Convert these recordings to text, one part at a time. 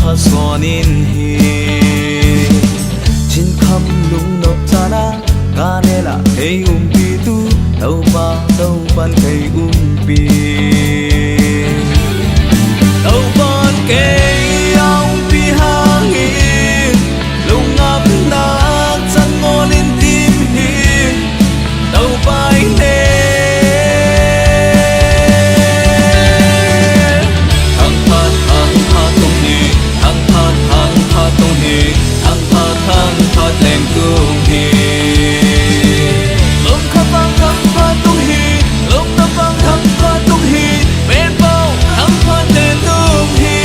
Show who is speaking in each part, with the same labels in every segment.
Speaker 1: pha so nin hi chin kham lung nop chana ga ne la hey pi tu tàu ban hey pi tàu ban cây ông pi hang in lung ngập nát chân ngon in tim hi tàu bay nè thang pha tung hi thang pha tung hi thang pha lên tung hi lung khắp vang thang pha tung hi lung khắp vang thang pha tung hi bên bao thang pha lên tung hi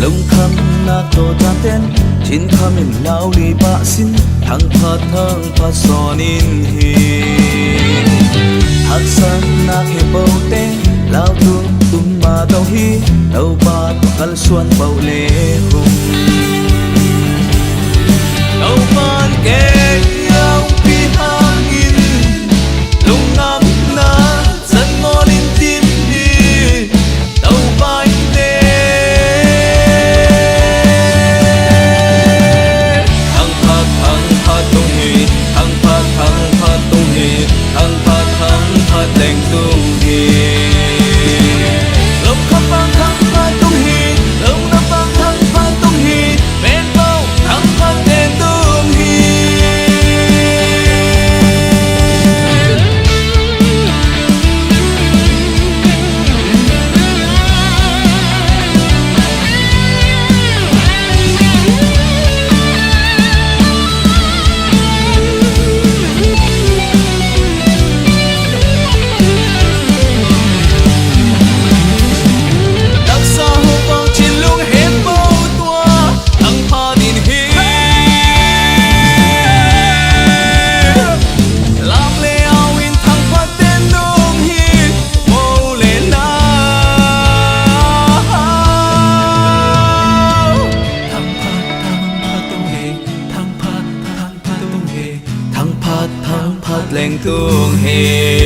Speaker 1: lung khăm na to tan ten chin khăm in lao li ba sin thang pha son in hi hak san na ke bau te lao tu ma tàu hi tàu ba kal suan bau le hum tàu ban ke ông pi hang in lung ngam na san ngon in tim hi tàu bay ne thang pha tung hi thang pha tung hi thang pha lên tung hi lung khắp vang thang pha tung hi lung khắp vang thang pha tung hi bên bao thang pha lên tung hi đặc xa hồ vang trên lung hết bao tua thang pha din hi làm lê ao in thang pha tên nung hi mô lên na thang pha tung hi thang pha tung hi thang pha lên tung hi